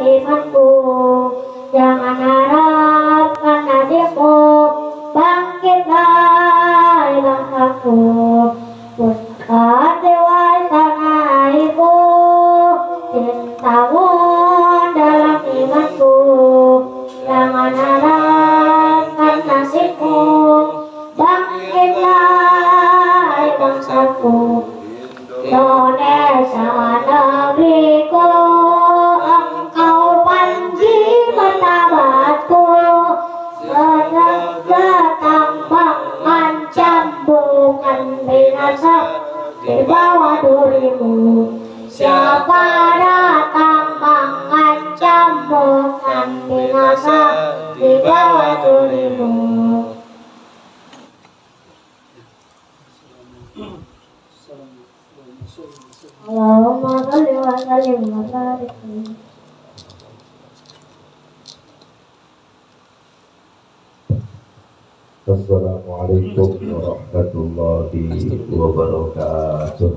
imanku. Jangan harapkan nasibmu, bangkitlah bangsaku. Pusat dewa tanah ibu, cintamu dalam imanku. Jangan harapkan nasibmu, bangkitlah bangsaku. Indonesia negeriku, engkau panji martabatku. Setambang ancam bukan binasa di bawah durimu. Siapa datang mengancam bukan binasa di bawah durimu. Allahumma sholli wa sallim wa barik. Assalamualaikum warahmatullahi wabarakatuh.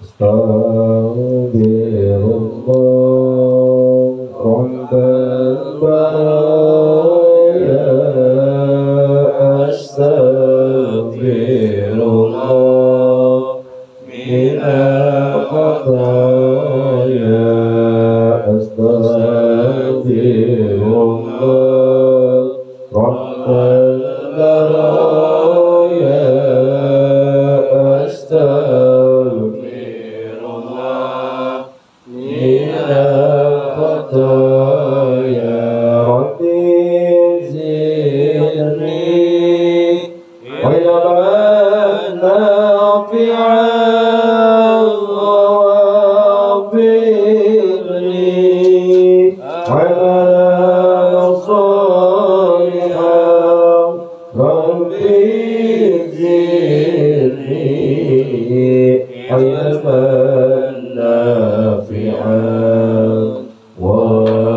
Astagfirullah rabbal baraya. Astagfirullah minal khataya. Astagfirullah rabbal baraya. Astagfirullah minal khataya. Rabbi zidni ilman nafi'an waghfirli amalan shalihan. Rabbi zidni ilman nafi'an waghfirli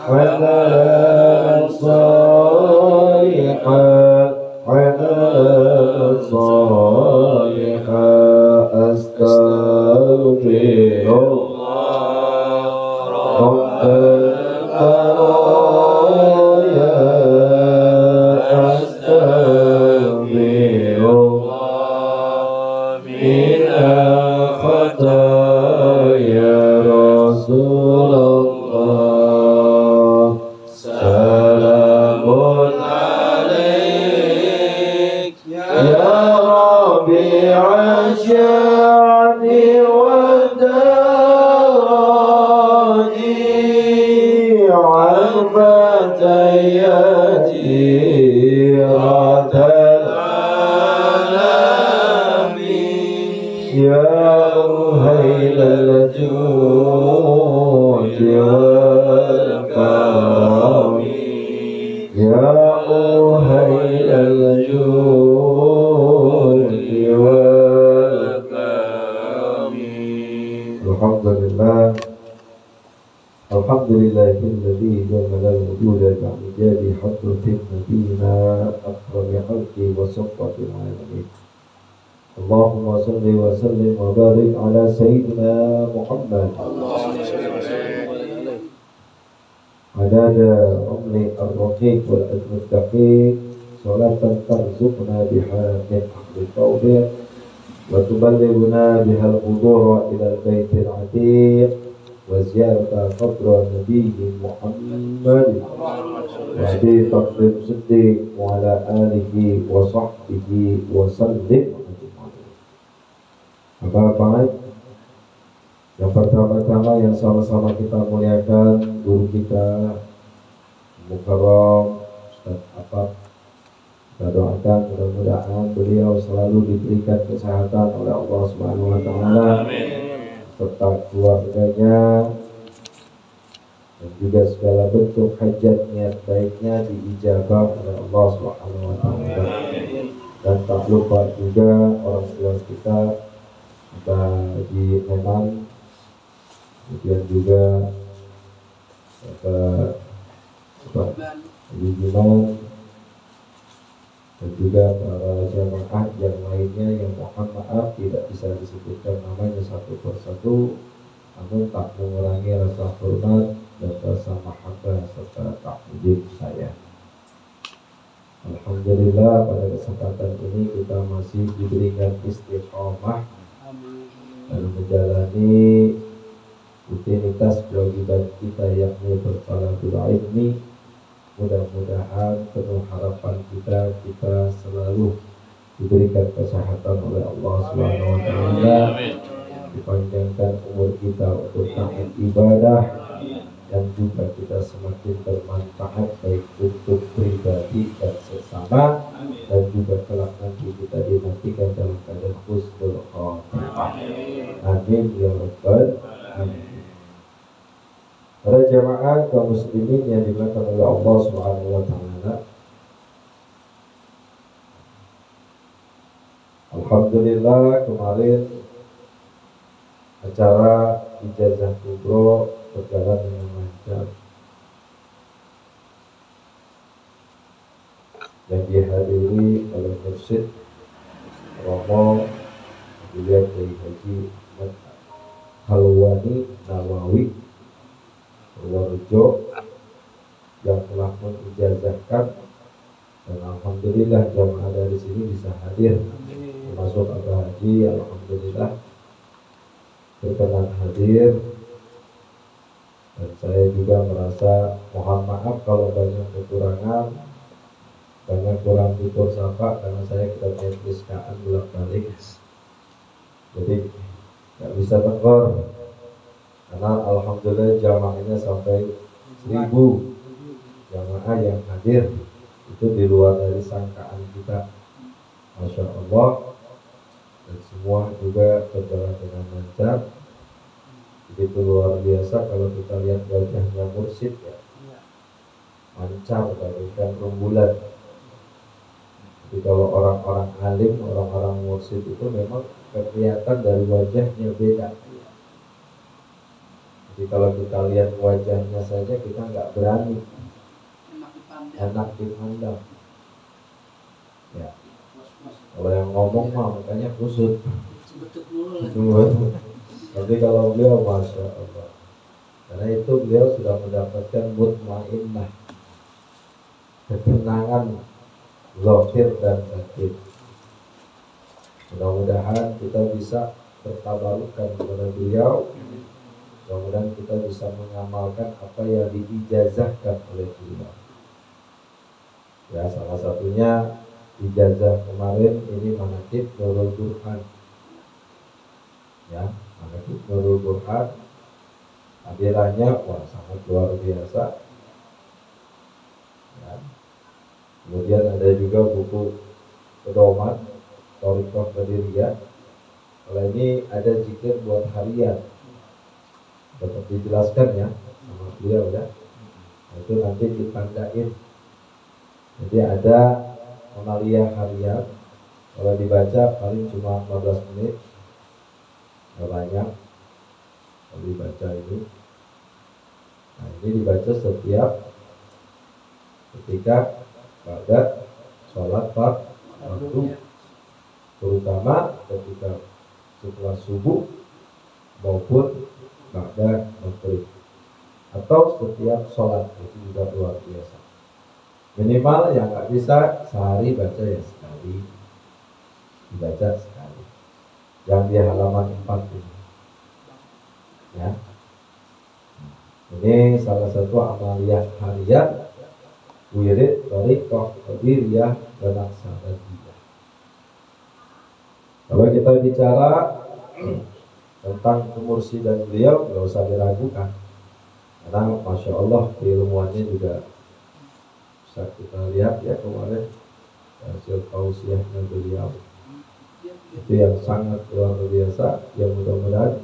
amalan shalihan. Amalan shalihan. Astagfirullah rabbal baraya. Astagfirullah minal khataya. Rasulullah salamun alaik ya Rabi'a sya'ni wa darani. Al-fatayati ratal alamin. Ya uhailal judi wal karami. Ya uhailal judi wal karami. Alhamdulillah. Alhamdulillahilladzi ja'ala al-wujuda bi'ijadi hadratin nabiyina akrami khalqi wa safwatil alamin. Allahumma salli wa sallim wa barik ala sayyidina Muhammad. Adada umli ar-raqiq wal al-mustaqiq. Salatan tarzuqna biha min ahli tawfiq wa tuballighuna bihal hudura ila al-baitil atiq wa ziyarata qabra nabiyyi Muhammad wa bi taqdim siddiq wa ala alihi wa sahbihi wa sallim. Bapak-bapak, yang pertama-tama yang sama-sama kita muliakan guru kita Mukarram Ustaz Afaf. Kita doakan mudah-mudahan beliau selalu diberikan kesehatan oleh Allah Subhanahu wa taala serta keluarganya, dan juga segala bentuk hajat niat baiknya diijabah oleh Allah Subhanahu wa taala. Dan tak lupa juga orang tua kita di Medan, kemudian juga Bapak Ibu Jiman, dan juga para jamaah yang lainnya yang mohon maaf tidak bisa disebutkan namanya satu persatu, namun tak mengurangi rasa hormat dan rasa mahabbah serta takjub saya. Alhamdulillah pada kesempatan ini kita masih diberikan istiqomah dalam menjalani rutinitas kewajiban kita yakni bertalabbul ilmi. Mudah-mudahan penuh harapan kita selalu diberikan kesehatan oleh Allah Subhanahu wa taala, dipanjangkan umur kita untuk taat ibadah, dan juga kita semakin bermanfaat baik untuk pribadi dan sesama, dan juga kelak nanti kita dimatikan dalam keadaan husnul khotimah. Amin ya rabbal alamin. Para jamaah kaum muslimin yang dimuliakan oleh Allah Subhanahu wa taala, alhamdulillah kemarin acara ijazah kubro berjalan dengan lancar dan dihadiri oleh Mursyid Romo Beliau dari Haji Halwani Nawawi Purworejo yang telah mengijazahkan, dan alhamdulillah jamaah dari sini bisa hadir, termasuk Abah Haji, alhamdulillah berkenan hadir. Dan saya juga merasa mohon maaf kalau banyak kekurangan, banyak kurang tutur sapa karena saya ketua PSKAN bolak-balik, jadi nggak bisa tegur. Karena alhamdulillah jamaahnya sampai 1000 jamaah yang hadir, itu di luar dari sangkaan kita, Masya Allah. Dan semua juga berjalan dengan lancar. Begitu luar biasa kalau kita lihat wajahnya mursyid ya, mancar bagaikan rembulan. Jadi kalau orang-orang alim, orang-orang mursyid itu memang kelihatan dari wajahnya beda. Jadi kalau kita lihat wajahnya saja kita nggak berani, enak dipandang. Ya, kalau yang ngomong mah makanya kusut. Tapi kalau beliau Masya Allah, karena itu beliau sudah mendapatkan mutmainnah, ketenangan zahir dan batin. Mudah-mudahan kita bisa bertabarukkan kepada beliau. Mudah-mudahan kita bisa mengamalkan apa yang diijazahkan oleh beliau. Ya, salah satunya ijazah kemarin ini manaqib Nurul Burhan. Ya, manaqib Nurul Burhan. Hadirannya wah sangat luar biasa. Ya. Kemudian ada juga buku pedoman Thariqah Qadiriyah. Kalau ini ada zikir buat harian, tetap dijelaskan ya sama beliau ya. Nah, itu nanti ditandain. Jadi ada amalia harian, kalau dibaca paling cuma 15 menit, nggak banyak kalau dibaca ini. Nah, ini dibaca setiap ketika pada sholat waktu, terutama ketika setelah subuh maupun pada maghrib, atau setiap sholat. Itu juga luar biasa. Minimal yang nggak bisa sehari baca ya sekali, dibaca sekali. Yang di halaman 4 ini. Ya. Ini salah satu amaliyah harian wirid Thariqah Qadiriyah dan Aksaradiyah. Kalau kita bicara tentang kemursidan beliau, nggak usah diragukan, karena Masya Allah keilmuannya juga bisa kita lihat ya kemarin hasil tausiahnya beliau itu yang sangat luar biasa. Yang mudah-mudahan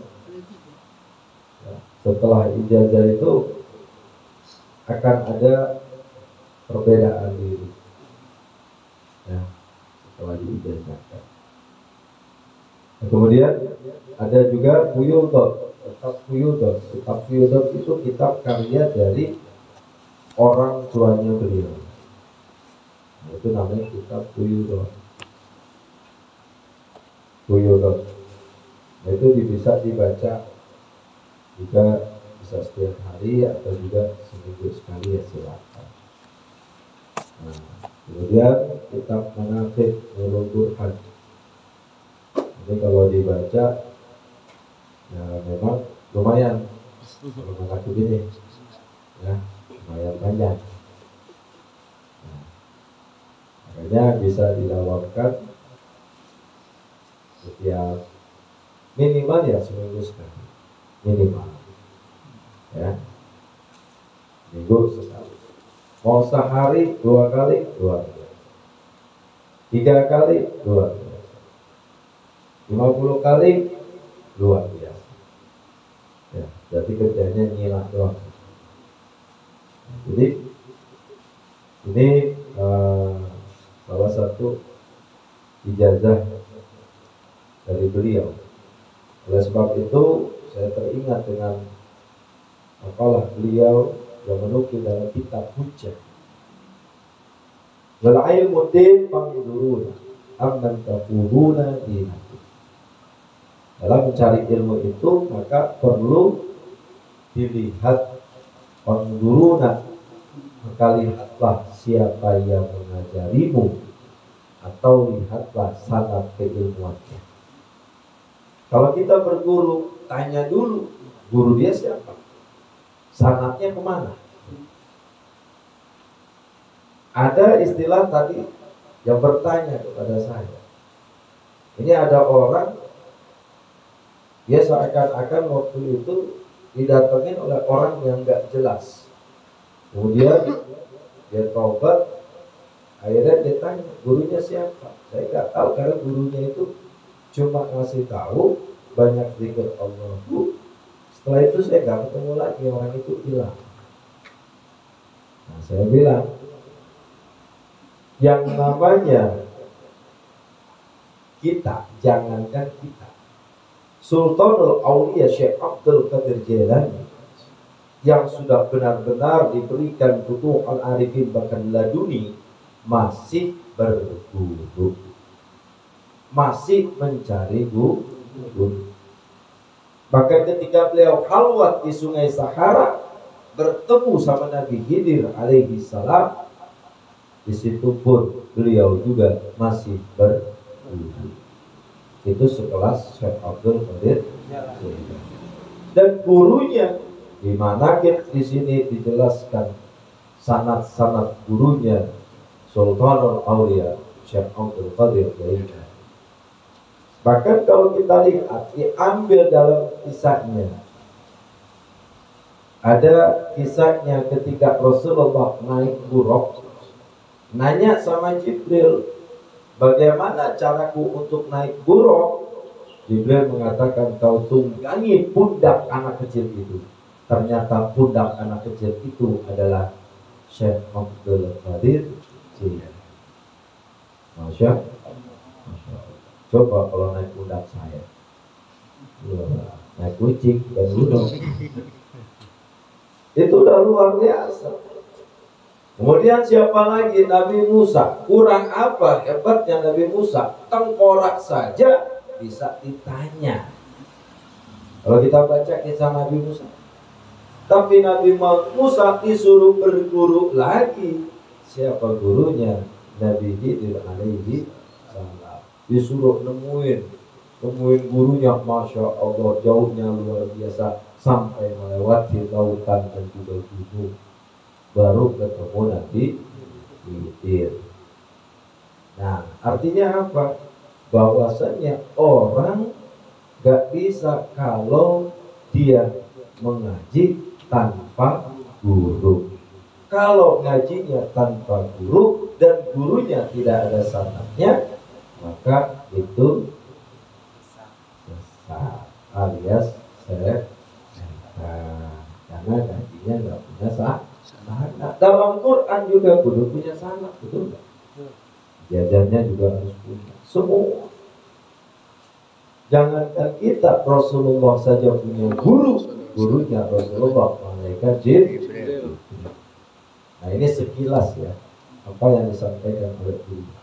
ya, setelah ijazah itu akan ada perbedaan diri ya, setelah diijazahkan. Nah, kemudian ada juga Fuyudot. Kitab Fuyudot itu kitab karya dari orang tuanya beliau. Nah, itu namanya kitab Fuyudot. Buyurun. Nah, itu bisa dibaca juga, bisa setiap hari atau juga seminggu sekali, ya silakan. Nah, kemudian kitab Manaqib Nurul Burhan. Ini kalau dibaca ya memang lumayan kalau Manaqib ini, ya lumayan panjang. Nah, makanya bisa dilakukan setiap minimal ya seminggu sekali, minimal, ya minggu sekali. Mau sehari 2 kali, 2 kali, 3 kali, 2 kali, 50 kali, luar biasa. Ya, jadi kerjanya nyilah doang. Jadi ini salah satu ijazah dari beliau. Oleh sebab itu saya teringat dengan makalah beliau yang menukil dalam kitab Hujjah. Wal ilmu din fangduruna amman taquluna dinakum. Dalam mencari ilmu itu maka perlu dilihat, fangduruna, maka lihatlah siapa yang mengajarimu, atau lihatlah sanad keilmuannya. Kalau kita berguru, tanya dulu guru dia siapa, sanadnya kemana. Ada istilah tadi yang bertanya kepada saya, ini ada orang, dia seakan-akan waktu itu didatengin oleh orang yang gak jelas. Kemudian dia taubat, akhirnya dia tanya gurunya siapa. Saya gak tahu karena gurunya itu cuma ngasih tahu banyak zikir Allah. Setelah itu saya gak ketemu lagi, orang itu hilang. Nah, saya bilang, yang namanya kita, jangankan kita, Sultanul Aulia Syekh Abdul Qadir Jailani yang sudah benar-benar diberikan Futuhul Arifin bahkan laduni, masih berguru, masih mencari guru. Bahkan ketika beliau halwat di Sungai Sahara bertemu sama Nabi Khidir alaihi salam, di situ pun beliau juga masih berguru. Itu sekelas Syekh Abdul Qadir. Dan gurunya di Manaqib di sini dijelaskan sanad-sanad gurunya Sultanul Aulia Syekh Abdul Qadir Jailani. Bahkan kalau kita lihat, diambil dalam kisahnya, ada kisahnya ketika Rasulullah naik buruk, nanya sama Jibril, bagaimana caraku untuk naik buruk? Jibril mengatakan, kau tunggangi pundak anak kecil itu. Ternyata pundak anak kecil itu adalah Syekh Abdul Qadir Jailani. Masya Allah. Coba kalau naik pundak saya, naik kucing dan gunung, itu udah luar biasa. Kemudian siapa lagi? Nabi Musa. Kurang apa hebatnya Nabi Musa? Tengkorak saja bisa ditanya. Kalau kita baca kisah Nabi Musa, tapi Nabi Musa disuruh berguru lagi. Siapa gurunya? Nabi Khidir alaihi salam. Disuruh nemuin gurunya, Masya Allah, jauhnya luar biasa, sampai melewati lautan dan juga gunung. Baru ketemu Nabi Khidir. Nah, artinya apa? Bahwasanya orang gak bisa kalau dia mengaji tanpa guru. Kalau ngajinya tanpa guru dan gurunya tidak ada sanadnya, maka itu sesat alias karena ngajinya nggak punya sanad. Dalam Quran juga kudu punya sanad, betul nggak? Jajarnya juga harus punya. Semua. Jangankan kita, Rasulullah saja punya guru. Gurunya Rasulullah malaikat Jibril. Nah, ini sekilas ya apa yang disampaikan oleh beliau.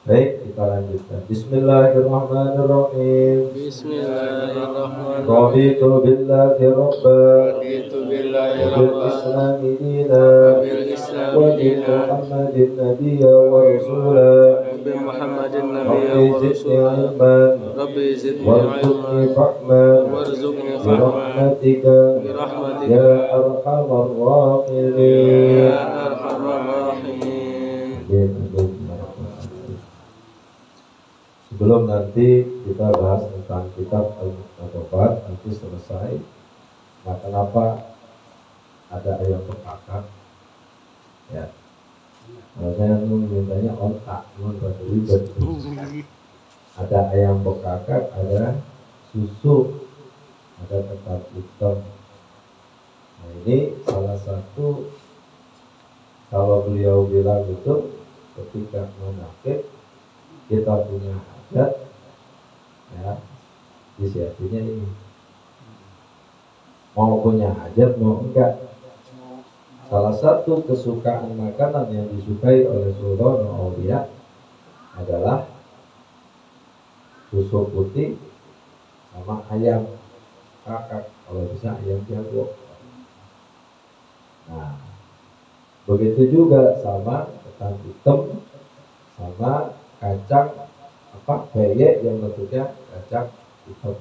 Baik, kita lanjutkan. Bismillahirrahmanirrahim. Bismillahirrahmanirrahim. Raditu billahi rabban Raditu billahi wa bil rabban islami dina wa bil islami wa bi dinan Muhammadin nabiyya wa rasula. wa bi Muhammadin nabiyyan Rabbi wa zidni rasulan. ilman Rabbi zidni warzuqni ilman fahman warzuqni bi fahman rahmatika bi rahmatika ya arhamar ya rahimin. arhamar rahimin. Sebelum nanti kita bahas tentang kitab Al-Muqtadafat nanti selesai. Nah, kenapa ada ayam pekakak? Ya, kalau saya mintanya otak, cuma rada ribet. Ada ayam pekakak, ada susu, ada ketan hitam. Nah, ini salah satu kalau beliau bilang itu ketika menakib kita punya hajat, ya, disiapinya ini. Mau punya hajat mau enggak. Salah satu kesukaan makanan yang disukai oleh Sultan Aulia adalah susu putih sama ayam kakak, kalau bisa ayam jago. Nah, begitu juga sama ketan hitam sama kacang apa peyek yang bentuknya kacang hitam.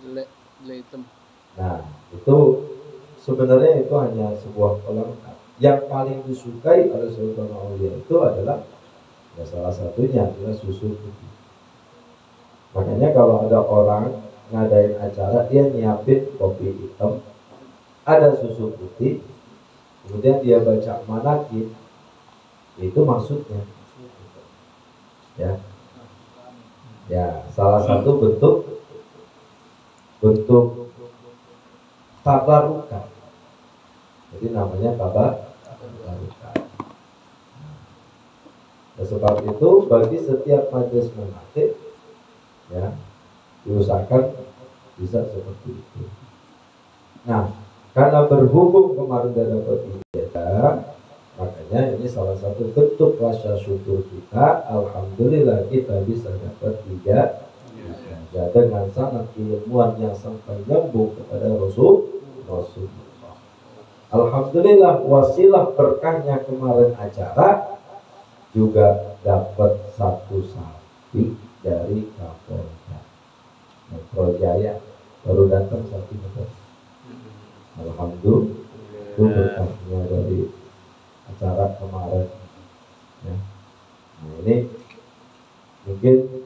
Le hitam. Nah, itu sebenarnya itu hanya sebuah pelengkap. Yang paling disukai oleh Sultan Aulia itu adalah, ya, salah satunya adalah susu putih. Makanya kalau ada orang ngadain acara, dia nyiapin kopi hitam, ada susu putih, kemudian dia baca manakib, itu maksudnya. Ya, salah satu bentuk tabarukan. Jadi namanya tabarukan. Nah, sebab itu bagi setiap majelis manakib, ya, diusahakan bisa seperti itu. Nah, karena berhubung kemarin sudah dapat ijazah, makanya ini salah satu bentuk rasa syukur kita. Alhamdulillah kita bisa dapat ijazah dengan sangat keilmuan yang sampai nyambung kepada Rasulullah. Alhamdulillah wasilah berkahnya kemarin acara juga dapat satu sapi dari Kapolda Metro Jaya, baru datang sapi itu. Alhamdulillah itu berkahnya dari acara kemarin, ya. Nah, ini mungkin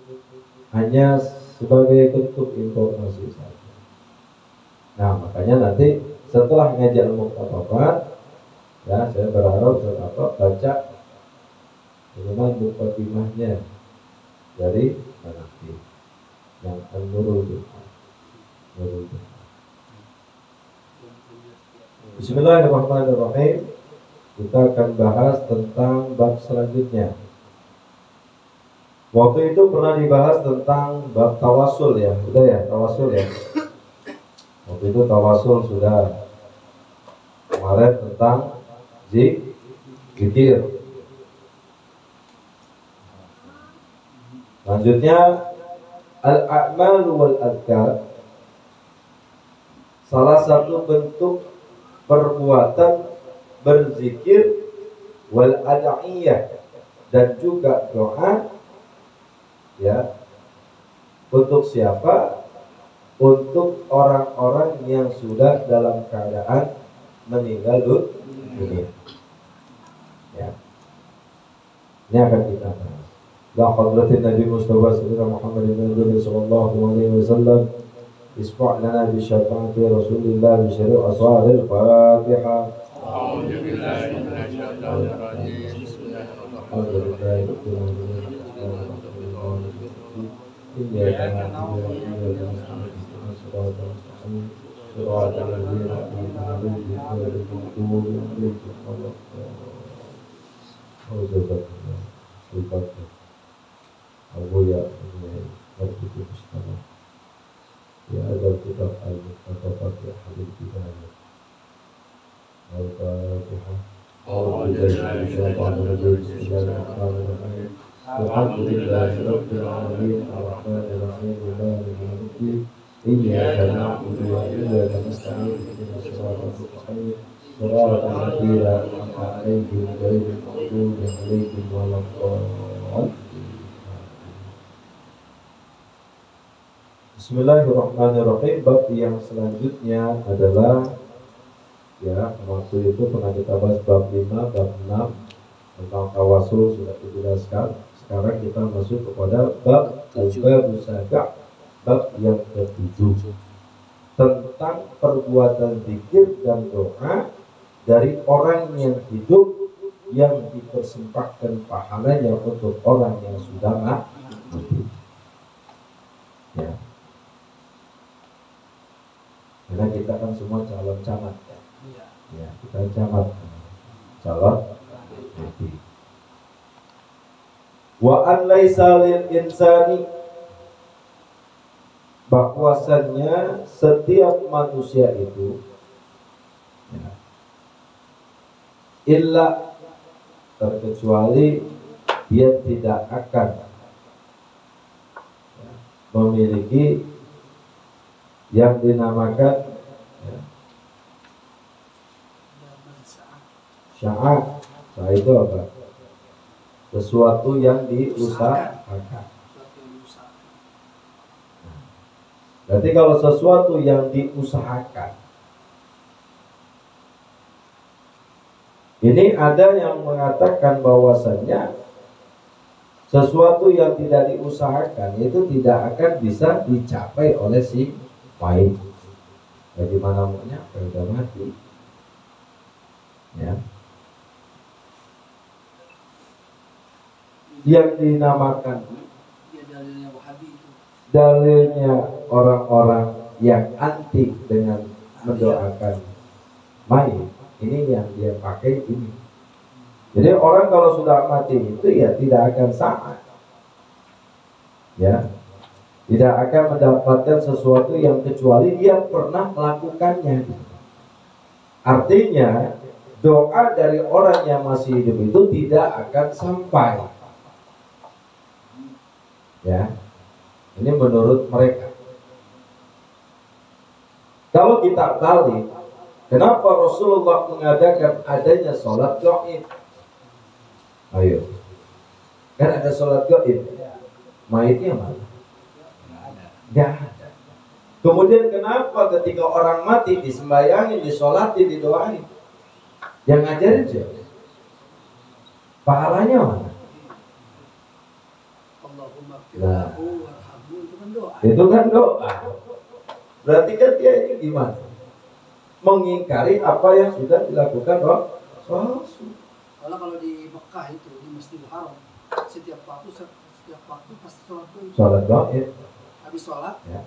hanya sebagai bentuk informasi saja. Nah, makanya nanti setelah ngajak Al-Muqtadafat, ya, saya berharap saudara baca minimal mukadimahnya dari manakib yang An-Nurul Duha. Bismillahirrahmanirrahim. Kita akan bahas tentang bab selanjutnya. Waktu itu pernah dibahas tentang bab tawasul, ya. Udah ya, tawasul, ya. Waktu itu tawasul sudah. Kemarin tentang zikir. Selanjutnya al-a'mal wal adhkar. Salah satu bentuk perbuatan berzikir wal ad'iyah dan juga doa, ya, untuk siapa? Untuk orang-orang yang sudah dalam keadaan meninggal dunia. Ya. Ini akan kita bahas. La hadratin Nabi Mustafa sallallahu alaihi wasallam isfa' lana bi syafaati Rasulillah bi syari' asharil Fatihah. A'udzu billahi minasy syaithanir rajim. Bismillahirrahmanirrahim. Ya, ada kitab Al-Muqtadafat ya hadis bidayah. Al-Fatihah. Bismillahirrahmanirrahim. Alhamdulillahi rabbil alamin arrahmanir rahim maliki yaumiddin iyyaka na'budu wa iyyaka nasta'in ihdinas siratal mustaqim siratal ladzina an'amta 'alaihim ghairil maghdubi 'alaihim waladdallin. Bismillahirrahmanirrahim. Bab yang selanjutnya adalah ya, waktu itu pernah kita bahas bab 5, bab 6 tentang tawasul sudah dijelaskan. Sekarang kita masuk kepada bab al-bab bab yang ke-7 tentang perbuatan zikir dan doa dari orang yang hidup yang dipersembahkan pahalanya untuk orang yang sudah mati. Ya. Karena kita kan semua calon camat ya. Ya, kita camat calon mati. Wa an laisa lil insani, bahwasannya setiap manusia itu ya, illa terkecuali dia tidak akan ya, memiliki yang dinamakan ya, sya'a. Sya'a itu apa? Sesuatu yang diusahakan. Berarti kalau sesuatu yang diusahakan, ini ada yang mengatakan bahwasannya sesuatu yang tidak diusahakan itu tidak akan bisa dicapai oleh si baik. Bagaimana maunya udah mati ya. Yang dinamakan dalilnya orang-orang yang anti dengan mendoakan mayit, ini yang dia pakai ini. Jadi orang kalau sudah mati itu ya tidak akan sah, ya, tidak akan mendapatkan sesuatu yang kecuali dia pernah melakukannya. Artinya doa dari orang yang masih hidup itu tidak akan sampai. Ya, ini menurut mereka. Kalau kita balik, kenapa Rasulullah mengadakan adanya sholat gaib? Ayo, kan ada sholat gaib. Mayitnya mana? Nggak ada. Kemudian kenapa ketika orang mati disembayangin, disholati, didoain? Yang ngajarin siapa? Pahalanya mana? Nah, itu kan doa. Berarti kan dia ini gimana? Mengingkari apa yang sudah dilakukan Rasul. Kalau di Mekah itu di Masjidil Haram setiap waktu pasti sholat gaib. Habis sholat ya,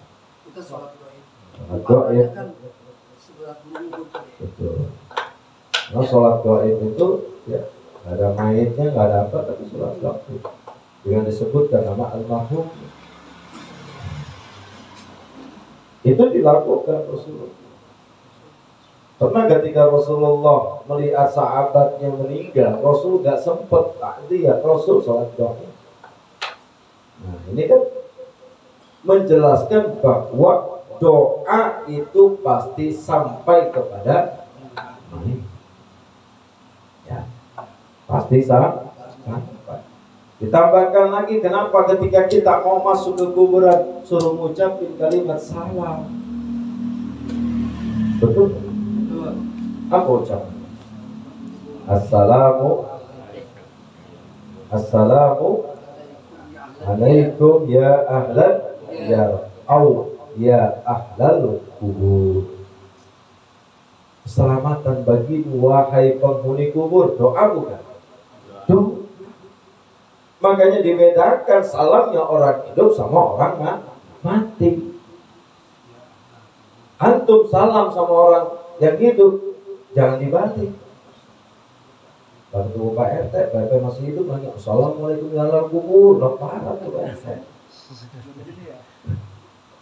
kita sholat gaib. Sholat gaib kan seberat bulu tadi. Betul. Nah, sholat gaib itu ya ada mayitnya, nggak ada apa, tapi sholat gaib dengan disebutkan nama almarhum itu dilakukan Rasulullah. Karena ketika Rasulullah melihat sahabatnya meninggal, Rasul gak sempat lihat Rasul sholat gaib. Nah, ini kan menjelaskan bahwa doa itu pasti sampai kepada mayit. Ya, pasti sampai. Ditambahkan lagi, kenapa ketika kita mau masuk ke kuburan suruh ngucapin kalimat salam? Betul? Apa ucapan? Assalamu alaikum ya ahlan ya ahlal kubur. Keselamatan bagimu wahai penghuni kubur. Doa bukan? Doa. Makanya dibedakan salamnya orang hidup sama orang mati. Antum salam sama orang yang hidup, jangan dibalik. Waktu Pak RT, Pak RT masih hidup nanya, Assalamualaikum ya ahlal kubur. Lah parah tuh Pak RT.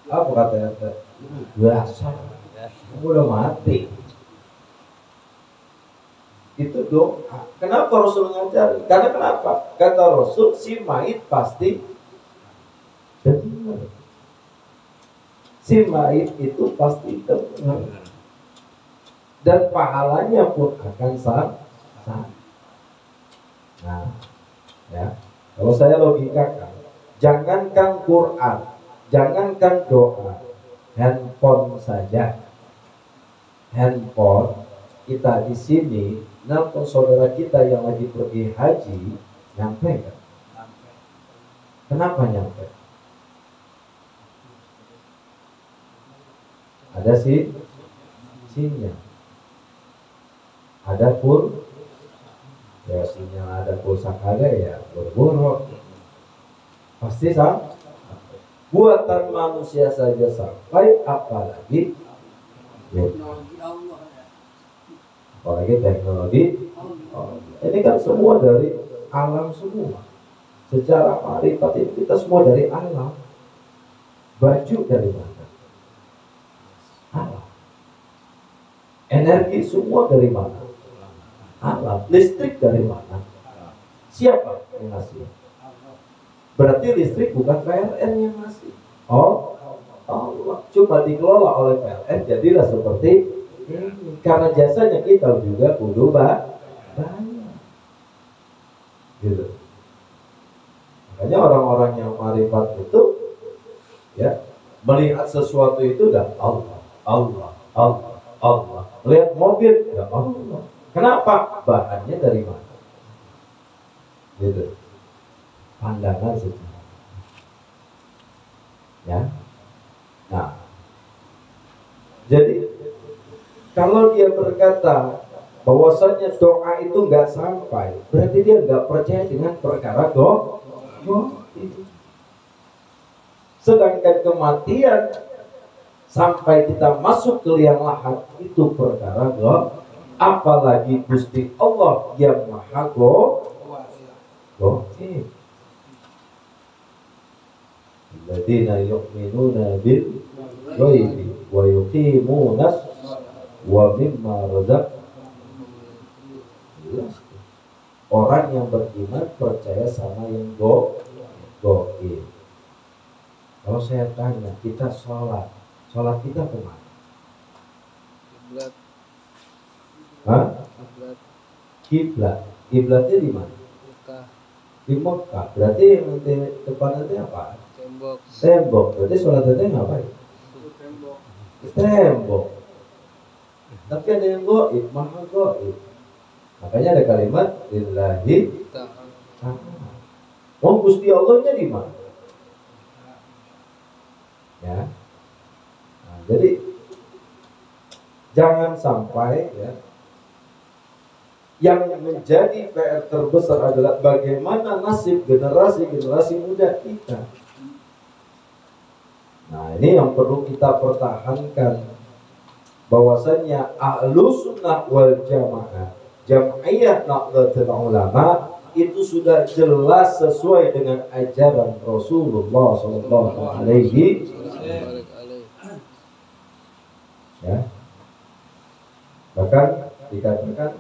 Apa kata RT? Biasa, kamu udah mati. Itu doa. Kenapa Rasul ngajarin? Karena kenapa? Kata Rasul, si mayit pasti dengar. Si mayit itu pasti dengar. Dan pahalanya pun akan sama. Nah, ya. Kalau saya logikakan, jangankan Quran, jangankan doa, handphone saja. Handphone kita di sini, nelpon saudara kita yang lagi pergi haji, nyampe kan? Kenapa nyampe? Ada sinyal. Ada pun ya sinyal, ada pulsa kagak ya berburu. Pasti sama. Buatan manusia saja sampai, apalagi ya, Teknologi Allah ya. apalagi teknologi. Ini kan semua dari alam semua. Secara marifat itu kita semua dari alam. Baju dari mana? Alam. Energi semua dari mana? Alam. Listrik dari mana? Siapa yang ngasih? Berarti listrik bukan PLN yang ngasih. Oh, Allah. Cuma dikelola oleh PLN, jadilah seperti ini. Karena jasanya kita juga kudu banyak. Gitu. Makanya orang-orang yang marifat itu ya melihat sesuatu itu dah Allah, Allah, Allah, Allah. Lihat mobil ya Allah. Kenapa? Bahannya dari mana? Gitu. Pandangan sejarah. Ya. Nah. Jadi kalau dia berkata bahwasanya doa itu nggak sampai, berarti dia nggak percaya dengan perkara doa. Sedangkan kematian sampai kita masuk ke liang lahat itu perkara doa. Apalagi Gusti Allah yang Maha Goib. Alladzina yu'minuna bil ghaibi wa yuqimuna wa mimma razaqnahum. Orang yang beriman percaya sama yang goib. Kalau saya tanya, kita sholat kita kemana? Kiblat. Hah? Kiblat. Kiblat. Kiblatnya di mana? Mekah. Di Mekah. Berarti yang nanti depan nanti apa? Tembok. Tembok. Berarti sholat nanti ngapain? Tembok. Tembok. Tapi ada yang goib, Maha Goib. Makanya ada kalimat lillahi ta'ala. Oh, Gusti Allahnya di mana? Ya. Nah, jadi jangan sampai ya yang menjadi PR terbesar adalah bagaimana nasib generasi muda kita. Nah, ini yang perlu kita pertahankan, bahwasanya Ahlus Sunnah wal Jamaah, Jam'iyah Nahdlatul Ulama itu sudah jelas sesuai dengan ajaran Rasulullah SAW. Ya. Bahkan dikatakan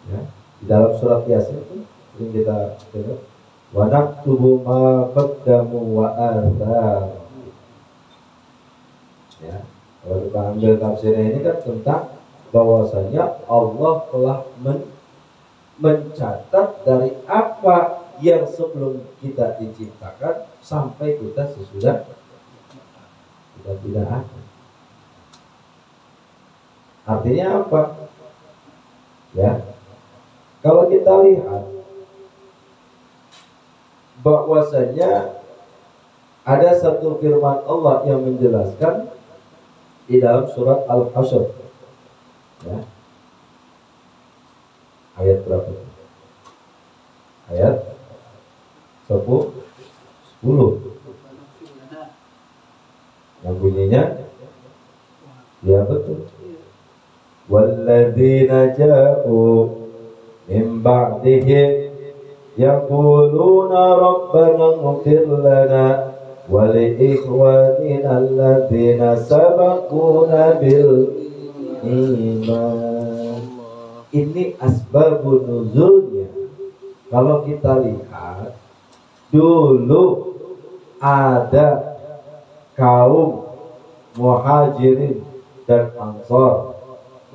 ya, di dalam surat Yasin itu sering kita dengar, wa naktubu ma qaddamu wa athar. Ya, kalau kita ambil tafsirnya ini kan tentang bahwasanya Allah telah mencatat dari apa yang sebelum kita diciptakan sampai kita sesudah kita tidak ada. Artinya apa? Ya, kalau kita lihat bahwasanya ada satu firman Allah yang menjelaskan di dalam surat Al-Hasyr, ya. Ayat berapa? Ayat 10. Yang bunyinya ya betul. Walladzina ja'u min ba'dihim yaquluna rabbana ighfir lana wa li ikhwanina alladzina sabaquna bil iman. ini asbabun nuzulnya. Kalau kita lihat dulu ada kaum muhajirin dan ansor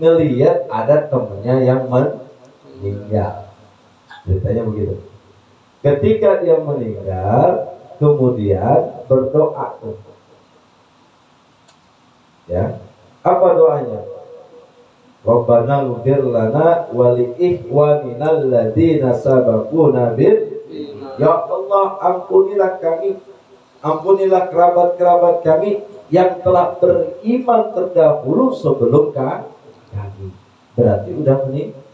ngelihat ada temennya yang meninggal. Ceritanya begitu. Ketika dia meninggal, kemudian berdoa. Ya, apa doanya? Rabbana ighfir lana wa li ikhwanina alladziina sabaquna bil. Ya Allah, ampunilah kami, ampunilah kerabat-kerabat kami yang telah beriman terdahulu sebelum kami. Berarti udah meninggal.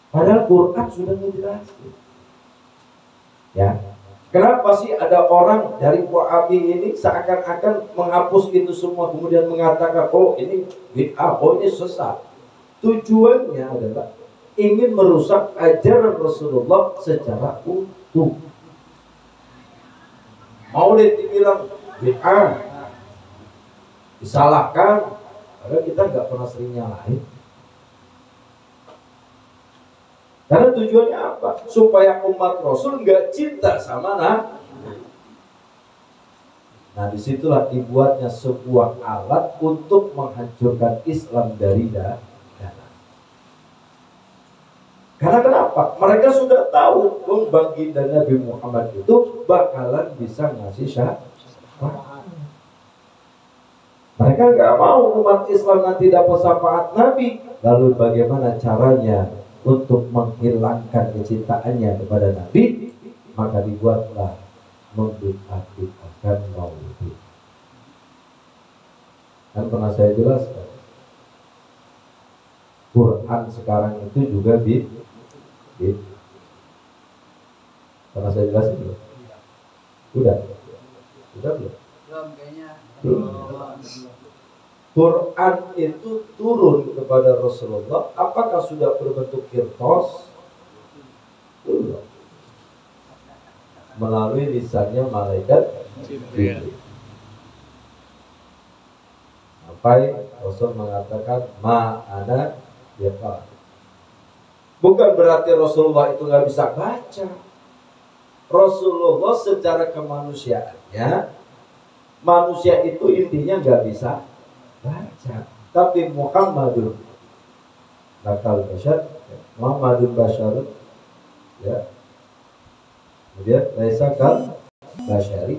Padahal Quran sudah menjelaskan. Ya, kenapa sih ada orang dari Wahabi ini seakan-akan menghapus itu semua, kemudian mengatakan, oh ini bid'ah, oh ini sesat. Tujuannya adalah ingin merusak ajaran Rasulullah secara utuh. Maulid dibilang bid'ah, disalahkan, padahal kita nggak pernah sering nyalahin. Karena tujuannya apa? Supaya umat Rasul nggak cinta sama Nah, disitulah dibuatnya sebuah alat untuk menghancurkan Islam dari dalam. Karena kenapa? Mereka sudah tahu baginda Nabi Muhammad itu bakalan bisa ngasih syafaat. Mereka nggak mau umat Islam nanti dapat syafaat Nabi. Lalu bagaimana caranya untuk menghilangkan kecintaannya kepada Nabi? Maka dibuatlah membid'ah-bid'ahkan maulid. Kan pernah saya jelaskan, Quran sekarang itu juga bid'ah. Pernah saya jelasin belum? Udah belum? Belum kayaknya. Quran itu turun kepada Rasulullah, apakah sudah berbentuk kirtos? Belum. Melalui lisannya malaikat Jibril. Sampai Rasul mengatakan ma'ana biqari. Bukan berarti Rasulullah itu nggak bisa baca. Rasulullah secara kemanusiaannya, manusia itu intinya nggak bisa baca. Tapi Muhammadun nakal basyar, Muhammadun basyarun, ya. Kemudian laisa kal basyari.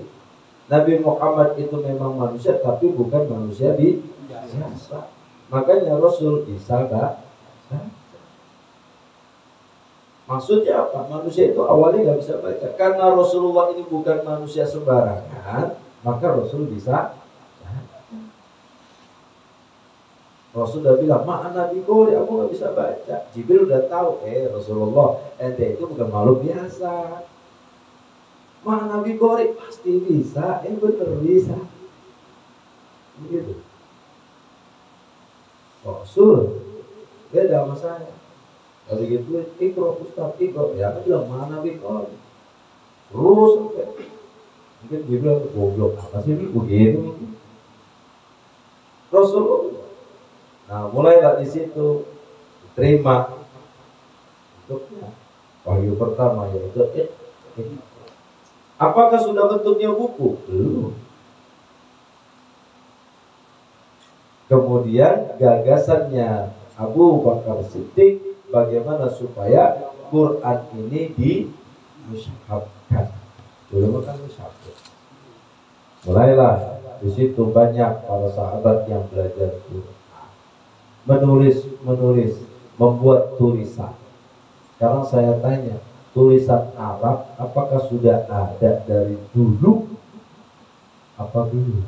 Nabi Muhammad itu memang manusia, tapi bukan manusia biasa. Makanya Rasul bisa baca. Maksudnya apa? Manusia itu awalnya nggak bisa baca. Karena Rasulullah ini bukan manusia sembarangan, maka Rasul bisa. Rasul udah bilang, maaf Nabi Qori, aku nggak bisa baca. Jibril udah tahu, Rasulullah, ente itu bukan makhluk biasa. Maaf Nabi Qori, pasti bisa, bener bisa. Begitu. Rasul beda sama saya. Kalau gitu, ikro Ustaz, ikro. Ya kan bilang, mana Bikor? Terus sampai mungkin dia bilang, goblok apa sih ini? Begitu. Rasulullah. Nah, mulailah di situ terima bentuknya. Wahyu pertama yaitu apakah sudah bentuknya buku? Belum. Kemudian gagasannya Abu Bakar Siddiq, bagaimana supaya Quran ini dimushafkan. Dulu kan mushaf. Mulailah di situ banyak para sahabat yang belajar Quran, menulis, membuat tulisan. Sekarang saya tanya, tulisan Arab apakah sudah ada dari dulu? Apa belum?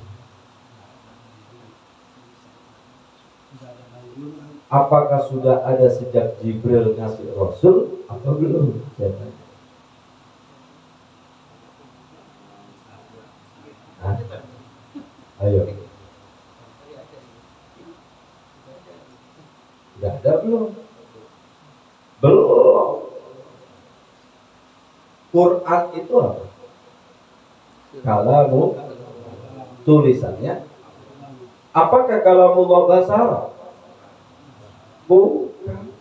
Apakah sudah ada sejak Jibril ngasih Rasul? Apa belum? Saya tanya. Hah? Ayo. Sudah ada belum? Belum. Quran itu apa? Kalamu, tulisannya. Apakah kalamullah bahasa Arab? Bukan.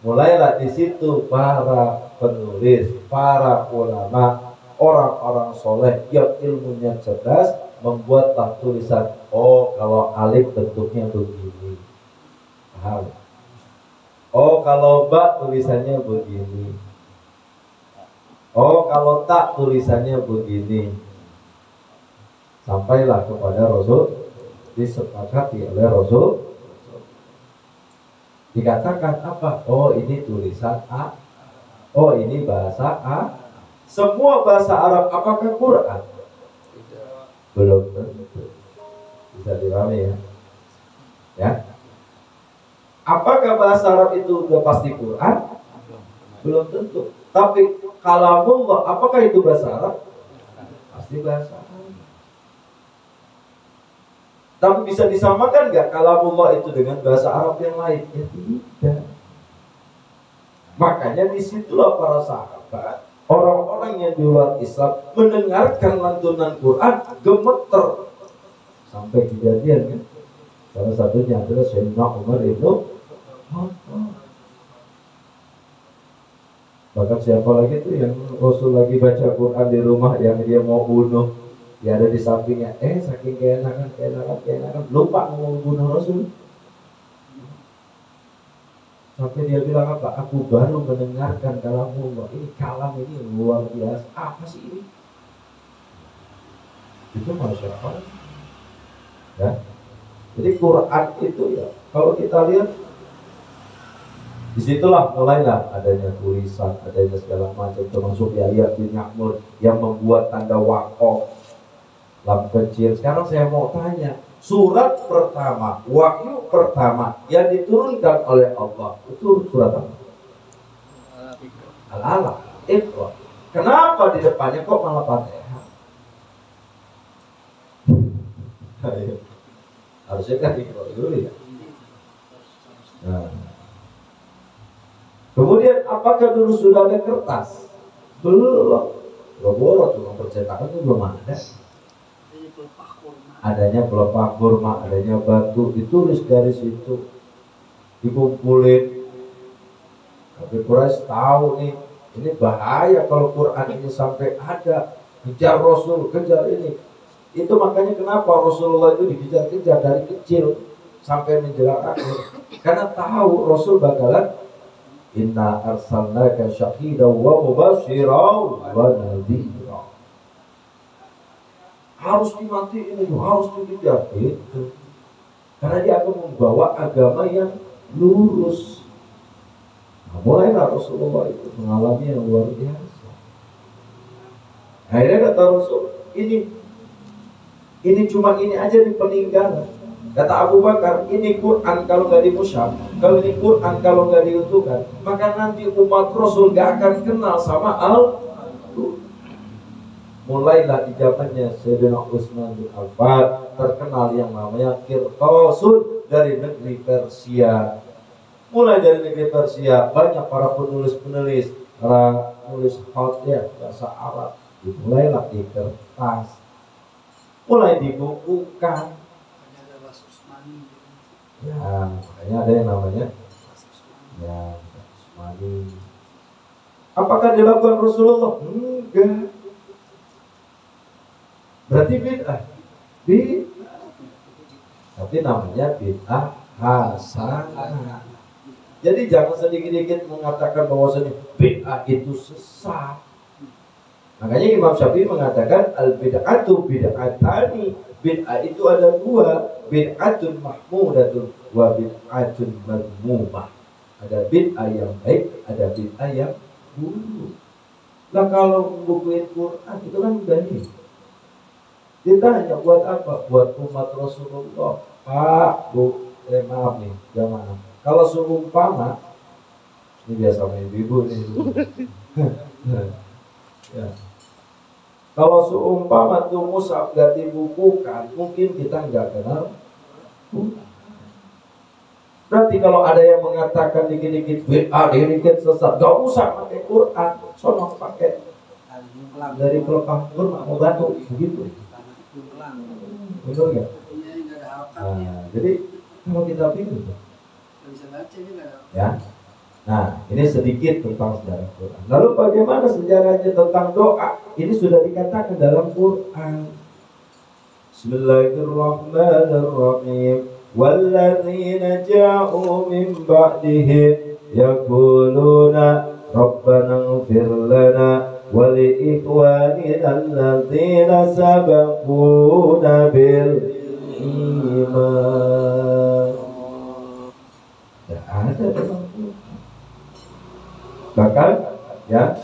Mulailah di situ para penulis, para ulama, orang-orang soleh yang ilmunya cerdas membuatlah tulisan. Oh, kalau alif bentuknya begini, paham? Oh, kalau ba tulisannya begini. Oh, kalau tak tulisannya begini. Sampailah kepada Rasul, disepakati oleh Rasul. Dikatakan apa? Oh, ini tulisan A. Oh, ini bahasa A. Semua bahasa Arab apakah Quran? Belum tentu. Bisa dipahami ya? Ya. Apakah bahasa Arab itu sudah pasti Quran? Belum tentu. Tapi kalamullah, apakah itu bahasa Arab? Pasti bahasa Arab. Tapi bisa disamakan nggak kalamullah itu dengan bahasa Arab yang lain? Ya tidak. Makanya disitulah para sahabat, orang-orang yang di luar Islam mendengarkan lantunan Quran gemeter sampai kejadian kan. Salah satunya adalah Sayyidina Umar ibnu Khattab. Bahkan siapa lagi tuh yang Rasul lagi baca Quran di rumah yang dia mau bunuh, dia ada di sampingnya, saking keenakan, lupa mau bunuh Rasul. Sampai dia bilang apa? Aku baru mendengarkan kalamullah. Ini kalam ini luar biasa. Apa sih ini? Itu Masya Allah. Ya. Jadi Quran itu ya, kalau kita lihat, disitulah mulailah adanya tulisan, adanya segala macam, termasuk Yahya bin Ya'mur yang membuat tanda wakof lam kecil. Sekarang saya mau tanya, surat pertama, wahyu pertama yang diturunkan oleh Allah itu surat apa? Al-Alaq, Iqra. Kenapa di depannya kok malah Fatihah? Harusnya kan Iqra dulu ya. Nah. Kemudian apakah dulu sudah ada kertas? Belum. Boro-boro tuh percetakan itu belum ada. Adanya pelepah kurma, adanya batu, ditulis dari situ, dikumpulin. Tapi Quraisy tahu nih, ini bahaya kalau Quran ini sampai ada, kejar Rasul, kejar ini. Itu makanya kenapa Rasulullah itu dikejar-kejar dari kecil sampai menjelang akhir. Karena tahu Rasul bakalan inna arsalnaka syahidan wa mubasyiran wa nadhira. Harus dimatiin itu, harus dikejar itu. Karena dia akan membawa agama yang lurus. Nah, mulailah Rasulullah itu mengalami yang luar biasa. Akhirnya kata Rasul, ini cuma ini aja di peninggalan. Kata Abu Bakar, ini Quran kalau nggak dimusyaf, kalau ini Quran kalau nggak diutuhkan, maka nanti umat Rasul nggak akan kenal sama Al-Quran. Mulailah di zamannya Sayyidina Utsman bin Affan terkenal yang namanya Qirtasun dari negeri Persia. Mulai dari negeri Persia banyak para penulis-penulis, para penulis khat bahasa Arab. Mulailah di kertas, mulai dibukukan. Ya, makanya ada yang namanya ya Utsmani. Apakah dilakukan Rasulullah? Enggak. Berarti bid'ah. Tapi namanya bid'ah hasanah. Jadi jangan sedikit-sedikit mengatakan bahwasanya bid'ah itu sesat. Makanya Imam Syafi'i mengatakan al-bid'atu bid'atani. Bid'ah itu ada dua, bid'atun mahmudatun wa bid'atun madmumah. Ada bid'ah yang baik, ada bid'ah yang buruk. Nah kalau membukuin Quran itu kan baik. Ditanya buat apa? Buat umat Rasulullah. Pak, Bu, maaf nih, jamaah. Kalau seumpama, ini biasa sama ibu-ibu nih. Ya. Kalau seumpama tuh mushaf gak dibukukan, mungkin kita nggak kenal. Berarti kalau ada yang mengatakan dikit-dikit bid'ah, dikit-dikit sesat, gak usah pakai Quran, sono pakai dari pelepah kurma mau batu, begitu. Betul nggak? Nah, jadi kalau kita pilih, Nggak bisa baca ini nggak ada. Ya. Nah, ini sedikit tentang sejarah Quran. Lalu bagaimana sejarahnya tentang doa? Ini sudah dikatakan dalam Quran. Bismillahirrahmanirrahim. Walladzina ja'u min ba'dihim yaquluna Rabbana ighfir lana wa li ikhwanina alladzina sabaquna bil iman. Tidak ada dalam Quran. Bahkan ya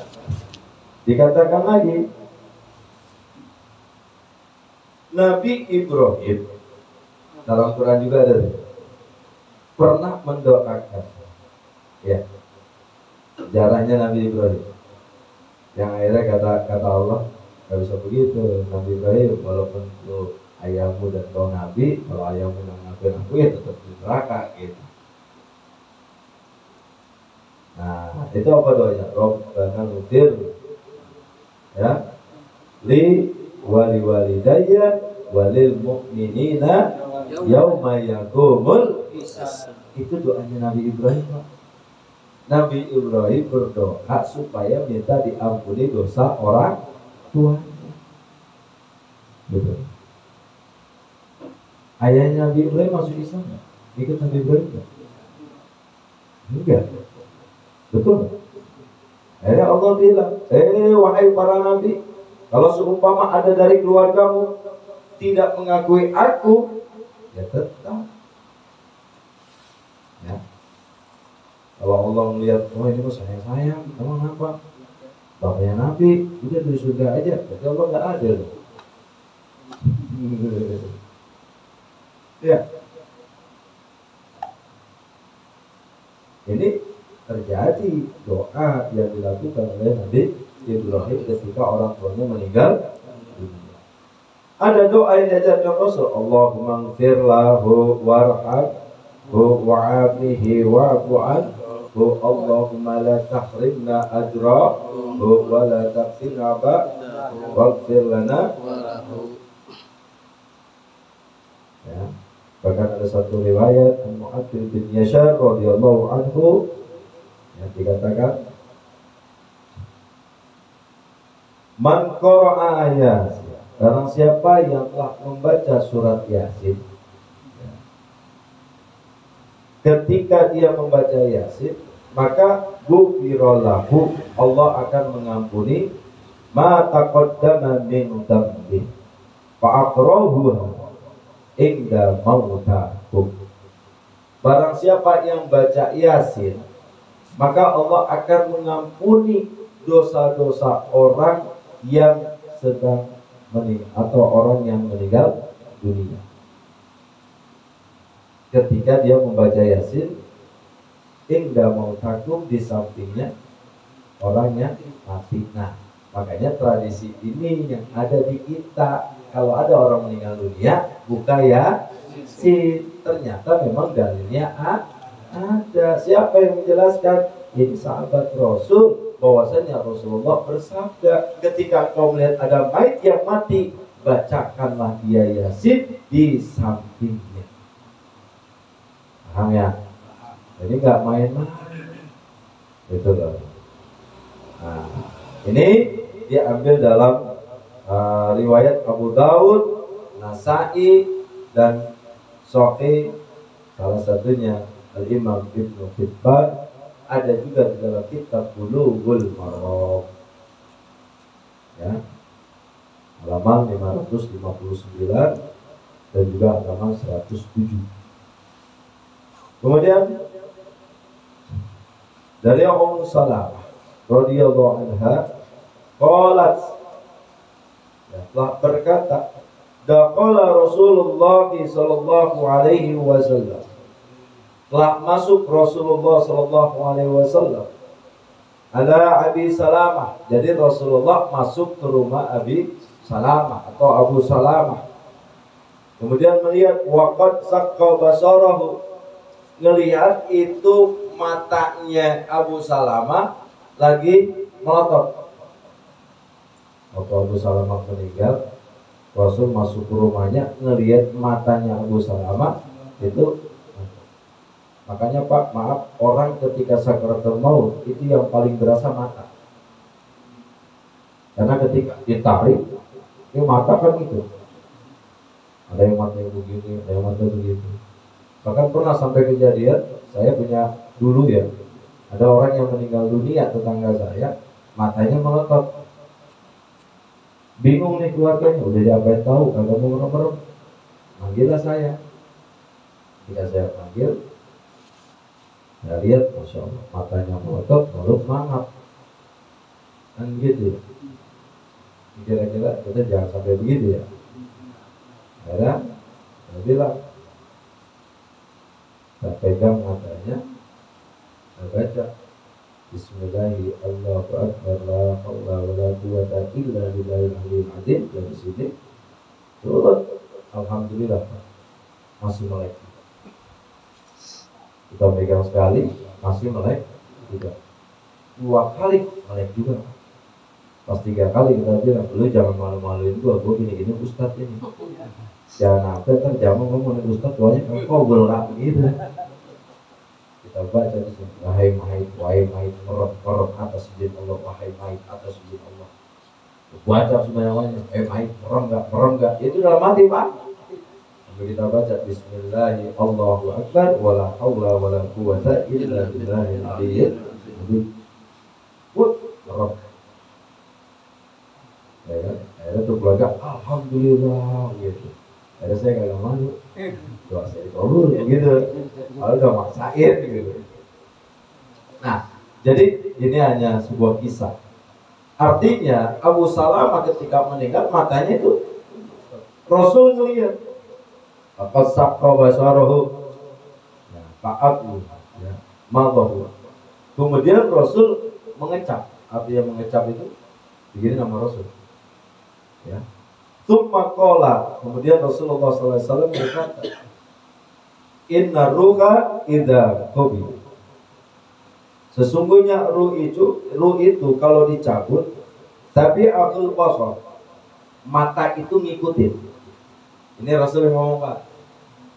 dikatakan lagi Nabi Ibrahim dalam Quran juga ada pernah mendoakan ya sejarahnya Nabi Ibrahim yang akhirnya kata Allah nggak bisa begitu Nabi Ibrahim, walaupun lu ayahmu dan kau nabi, kalau ayahmu nggak ngakuin aku ya tetap di neraka gitu. Nah, itu apa doanya? Rabbana ighfir ya li wali walidayya walil mu'minina yauma yaqumul hisab. Itu doanya Nabi Ibrahim, Pak. Nabi Ibrahim berdoa supaya minta diampuni dosa orang tuanya. Betul. Ayahnya Nabi Ibrahim masuk Islam nggak? Ikut Nabi Ibrahim nggak? Enggak. Betul. Akhirnya Allah bilang, wahai para nabi, kalau seumpama ada dari keluargamu tidak mengakui aku, ya tetap. Ya. Kalau Allah melihat, oh ini kok sayang, emang apa? Bapaknya nabi, udah dari surga aja. Berarti Allah nggak ada loh. Ya. Ini terjadi doa yang dilakukan oleh Nabi Ibrahim ketika orang tuanya meninggal dunia. Ada doa yang diajarkan Rasul, Allahumma ighfir lahu warhamhu wa'afihi wa'fu anhu, Allahumma la tahrimna ajrahu wa la taqsina ba'dahu waghfir lana. Ya. Bahkan ada satu riwayat Mu'adzib bin Yashar radhiyallahu anhu yang dikatakan man qara'a Yasin, barang siapa yang telah membaca surat Yasin, ya, ketika dia membaca Yasin maka ghufira lahu, Allah akan mengampuni ma taqaddama min dhanbi fa aqrahu inda mautahu. Barang siapa yang baca Yasin maka Allah akan mengampuni dosa-dosa orang yang sedang meninggal atau orang yang meninggal dunia. Ketika dia membaca Yasin, inda mautakum, di sampingnya orang yang mati. Nah, makanya tradisi ini yang ada di kita. Kalau ada orang meninggal dunia, buka Yasin. Ternyata memang dalilnya ada. Siapa yang menjelaskan? Ini sahabat Rasul, bahwasanya Rasulullah bersabda, ketika kau melihat ada mayit yang mati, bacakanlah dia Yasin di sampingnya. Paham ya? Jadi nggak main-main. Itu loh. Nah, ini diambil dalam riwayat Abu Daud, Nasai, dan Sahih, salah satunya Al-Imam Ibnu Hibban, ada juga di dalam kitab Bulughul Maram, ya, halaman 559 dan juga halaman 107. Kemudian dari Ummu Salamah radhiyallahu anha qalat, ya, telah berkata, Daqala Rasulullah sallallahu alaihi wasallam, telah masuk Rasulullah sallallahu alaihi wasallam ala Abi Salamah. Jadi Rasulullah masuk ke rumah Abi Salamah atau Abu Salamah. Kemudian melihat waqad saqqa basarahu, ngelihat itu matanya Abu Salamah lagi melotot. Waktu Abu Salamah meninggal, Rasul masuk ke rumahnya, ngelihat matanya Abu Salamah itu Makanya Pak, maaf, orang ketika sakaratul maut itu yang paling berasa mata. Karena ketika ditarik, ini mata kan itu. Ada yang matanya begini, ada yang mata begitu. Bahkan pernah sampai kejadian, saya punya dulu ya, ada orang yang meninggal dunia tetangga saya, matanya melotot. Bingung nih keluarganya, udah diapain tahu, kagak mau merem-merem. Manggillah saya. Ketika saya panggil, saya lihat, Masya Allah, matanya melotot, mulut mangap. Kan gitu. Kira-kira kita jangan sampai begitu ya. Akhirnya, saya bilang, saya pegang matanya, saya baca Bismillahi Allahu Akbar la haula wala quwwata illa billahil aliyyil azim. Dari sini turun, alhamdulillah masih melek. Kita pegang sekali masih melek juga. 2 kali melek juga. Pas 3 kali kita bilang, lu jangan malu-maluin gua gini-gini ustadz ini. Jangan apa kan jangan ngomong ustadz soalnya kau berat gitu. Kita baca di sini, wahai mayit, merem atas izin Allah, wahai mayit atas izin Allah. Baca semuanya, mayit merem enggak? Itu dalam hati Pak. Sambil kita baca Bismillahi Allahu Akbar, wala haula wala quwwata illa billahil aliyyil azim. Merem. Ya kan? Akhirnya tuh keluarga, alhamdulillah gitu. Akhirnya saya kagak malu. Doa saya dikabul gitu. Kalau udah maksain gitu. Nah, jadi ini hanya sebuah kisah. Artinya Abu Salamah ketika meninggal matanya itu Rasul ngelihat. Apa sakka basarahu. Ya, fa'abu ya, madahu. Kemudian Rasul mengecap. Artinya mengecap itu begini nama Rasul. Ya. Tsumma qala, kemudian Rasulullah SAW berkata, Inna ruha idza qubida. Sesungguhnya ruh itu kalau dicabut, tapi akul basar, mata itu ngikutin. Ini Rasul yang ngomong Pak.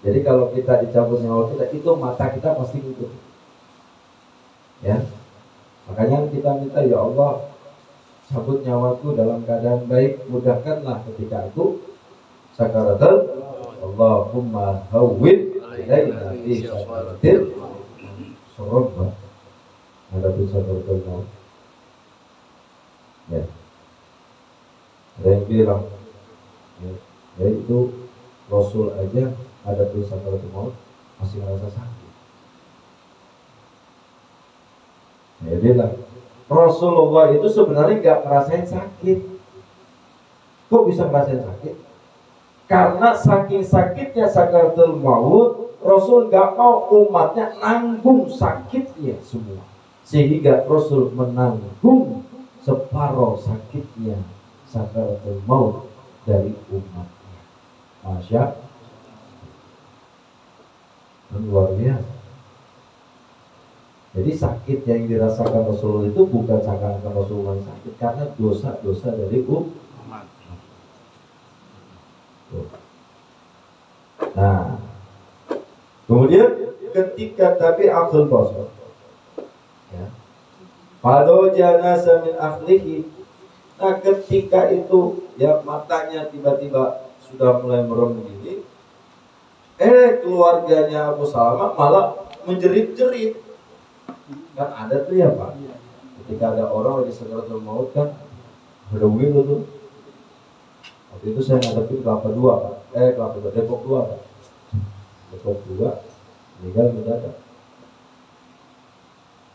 Jadi kalau kita dicabut nyawa kita, itu mata kita pasti ngikutin. Ya, makanya kita minta ya Allah, cabut nyawaku dalam keadaan baik, mudahkanlah ketika aku sakaratul. Allahumma hawwin ilaina fi sakaratil surabba. Ada sakaratul maut. Ya. Ada yang bilang, ya itu Rasul aja ada sakaratul maut masih merasa sakit. Ya bilang Rasulullah itu sebenarnya nggak ngerasain sakit. Kok bisa ngerasain sakit? Karena saking sakitnya sakaratul maut, Rasul nggak mau umatnya nanggung sakitnya semua, sehingga Rasul menanggung separuh sakitnya sakaratul maut dari umatnya. Masya Allah, luar biasa. Jadi sakit yang dirasakan Rasulullah itu bukan seakan-akan Rasulullah yang sakit, karena dosa-dosa dari umat. Nah, kemudian ketika tapi akhl basar, ya, pada janazah min akhlihi. Nah, ketika itu ya matanya tiba-tiba sudah mulai merem begini, keluarganya Abu Salamah malah menjerit-jerit. Kan ada tuh ya Pak, ketika ada orang lagi sakaratul maut kan ada gitu tuh. Waktu itu saya ngadepin Kelapa 2 Pak, Depok 2 Pak. Depok 2 meninggal mendadak.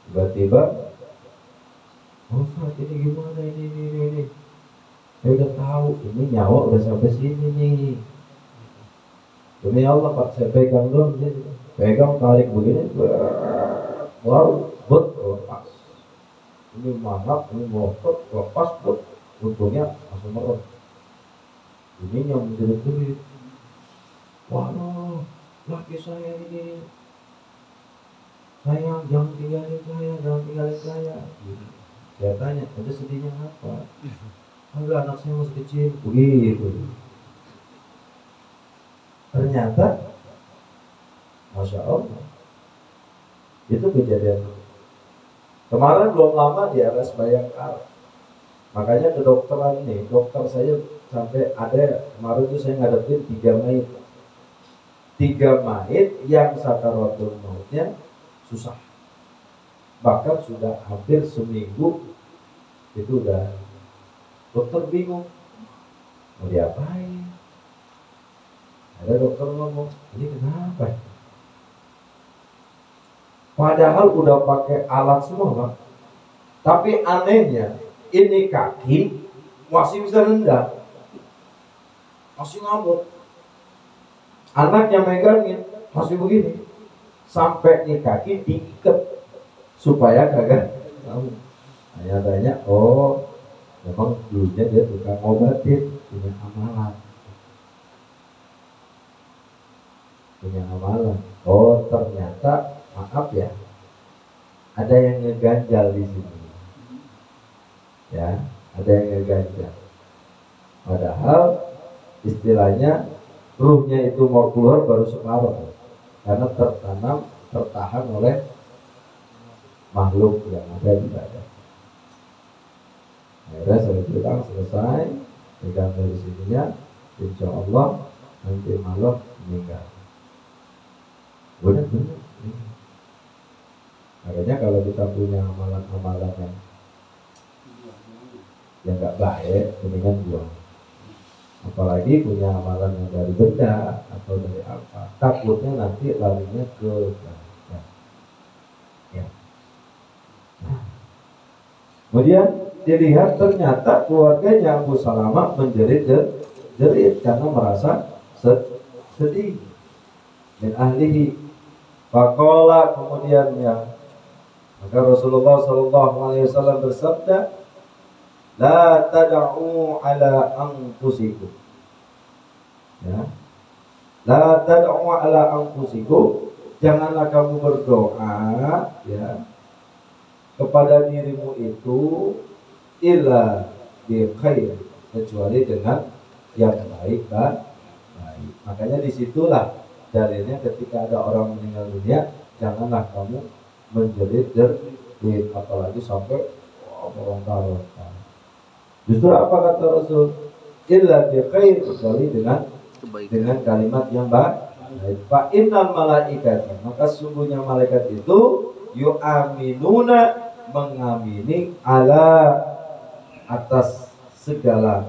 Tiba-tiba, oh Pak ini gimana ini? Saya udah tahu ini nyawa udah sampai sini nih. Demi Allah Pak, saya pegang dong, pegang tarik begini, wow, lepas. Ini mangap, ini ngotot, lepas, untungnya langsung merem. Ini yang menjerit-jerit, waduh, laki saya ini, sayang, jangan tinggalin saya. Saya tanya, ada sedihnya apa? Enggak, anak saya masih kecil, begitu. Ternyata, Masya Allah, Itu kejadian. Kemarin belum lama di RS Bayangkara. Makanya kedokteran nih, dokter saya sampai ada kemarin itu saya ngadepin 3 mayit. 3 mayit yang sakaratul mautnya susah. Bahkan sudah hampir seminggu itu udah dokter bingung mau diapain. Ada dokter ngomong, ini kenapa? Padahal udah pakai alat semua, Pak. Tapi anehnya, ini kaki masih bisa nendang, masih ngamuk. Anaknya megangin, masih begini. Sampai nih kaki diikat supaya kagak ngamuk. Tanya-tanya, oh memang dulunya dia tukang ngobatin, punya amalan. Oh ternyata, maaf ya, ada yang ngeganjal di sini. Ya, ada yang ngeganjal. Padahal istilahnya ruhnya itu mau keluar baru separuh, karena tertahan oleh makhluk yang ada di badan. Akhirnya saya bilang selesai, pegang dari sininya, insya Allah nanti malam meninggal. Benar-benar. Makanya kalau kita punya amalan-amalan yang nggak baik, mendingan buang. Apalagi punya amalan yang dari benda atau dari apa, takutnya nanti larinya ke badan. Ya. Nah. Kemudian dilihat ternyata keluarganya Abu Salamah menjerit karena merasa sedih. Dan ahlihi faqala, kemudian ya, maka Rasulullah SAW bersabda, la tad'u ala anfusikum. Ya. La tad'u ala anfusikum, janganlah kamu berdoa ya kepada dirimu itu illa bi khair, kecuali dengan yang baik. Makanya disitulah dalilnya ketika ada orang meninggal dunia, janganlah kamu menjerit-jerit, apalagi sampai meronta-ronta. Justru apa kata Rasul? Illa bi khair, kecuali dengan kalimat yang baik. Fa innal malaikata, maka sungguhnya malaikat itu yu'aminuna, mengamini ala, atas segala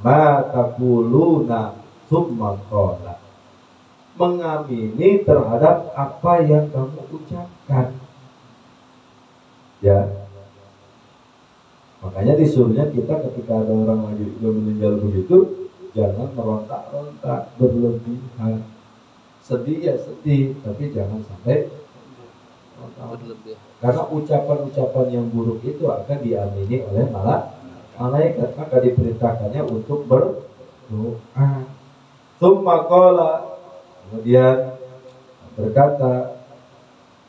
ma taquluna tsumma qala, mengamini terhadap apa yang kamu ucapkan. Ya. Makanya disuruhnya kita ketika ada orang lagi meninggal begitu, jangan meronta-ronta berlebihan. Sedih ya sedih, tapi jangan sampai berlebihan. Karena ucapan-ucapan yang buruk itu akan diamini oleh malaikat, maka diperintahkannya untuk berdoa. Tsumma qala, kemudian berkata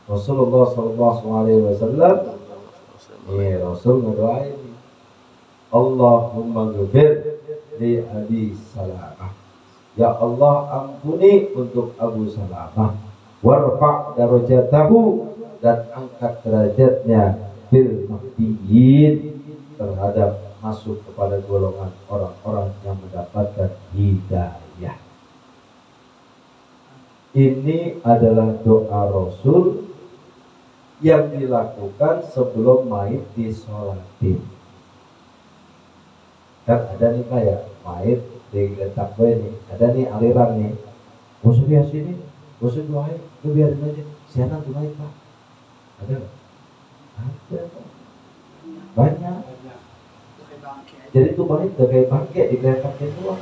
Rasulullah SAW, Rasul ngedoain, Allahumma ghfir li Abi Salamah, ya Allah ampuni untuk Abu Salamah, warfa' darajatahu, dan angkat derajatnya bil mahdiyin, terhadap masuk kepada golongan orang-orang yang mendapatkan hidayah. Ini adalah doa Rasul yang dilakukan sebelum mayit disolatin. Kan ada nih kayak mayit diletak ini, ada nih aliran nih, usah di sini, usah doain, lu biarin aja, siapa tuh mayit Pak? Ada nggak? Ada, banyak. Jadi tuh mayit udah kayak bangke, digeletakin doang.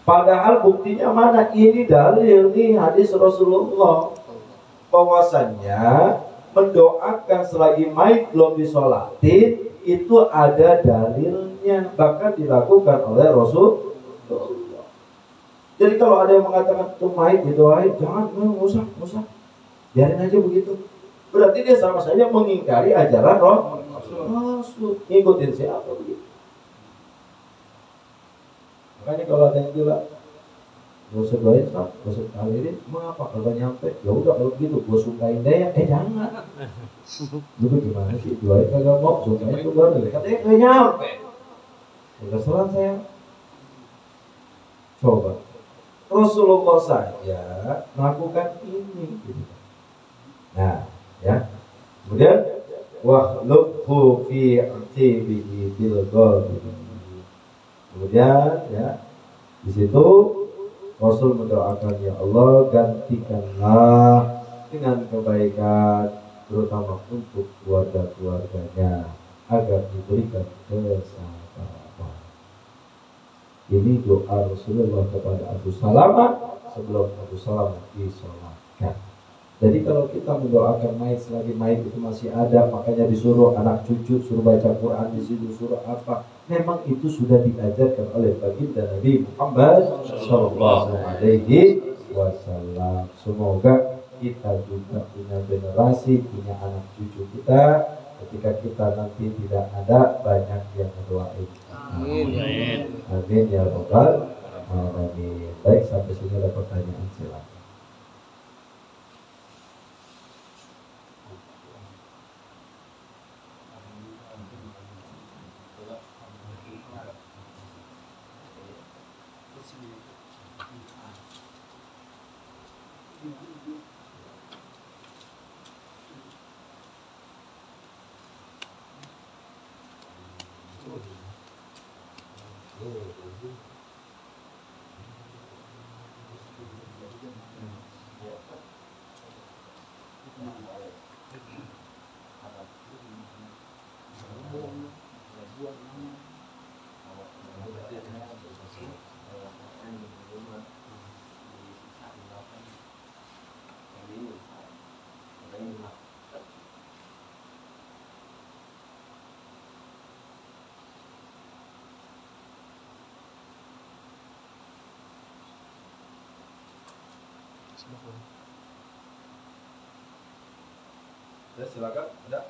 Padahal buktinya mana? Ini dalil nih hadis Rasulullah bahwasannya mendoakan selagi mayit belum disolatin itu ada dalilnya, bahkan dilakukan oleh Rasulullah. Jadi kalau ada yang mengatakan tuh mayit didoain, jangan, nggak usah, biarin aja begitu. Berarti dia sama saja mengingkari ajaran Rasul. Ngikutin siapa begitu? Makanya kalau ada yang bilang Gak usah doain Ustaz, gak usah tahlirin, mengapa kalau nyampe? Ya udah kalau gitu, gue sumpahin deh ya. Jangan. Lu tuh gimana sih? Doain kagak mau, sumpahin tuh baru. Katanya gak nyampe. Kesalahan saya. Coba. Rasulullah saja melakukan ini. Gitu. Nah, ya. Kemudian wakhluqhu fi i'tibihi bil ghaib. Kemudian ya di situ Rasul mendoakan, ya Allah gantikanlah dengan kebaikan terutama untuk keluarga-keluarganya agar diberikan kesabaran. Ini doa Rasulullah kepada Abu Salamah sebelum Abu Salamah disolatkan. Jadi kalau kita mendoakan mayit selagi mayit itu masih ada, makanya disuruh anak cucu suruh baca Quran di situ, suruh apa? Memang itu sudah diajarkan oleh baginda Nabi Muhammad Sallallahu Alaihi Wasallam. Semoga kita juga punya generasi, punya anak cucu kita, ketika kita nanti tidak ada, banyak yang mendoain. Amin. Amin ya rabbal alamin. Baik, sampai sini ada pertanyaan, silakan. Ya, silakan, ada.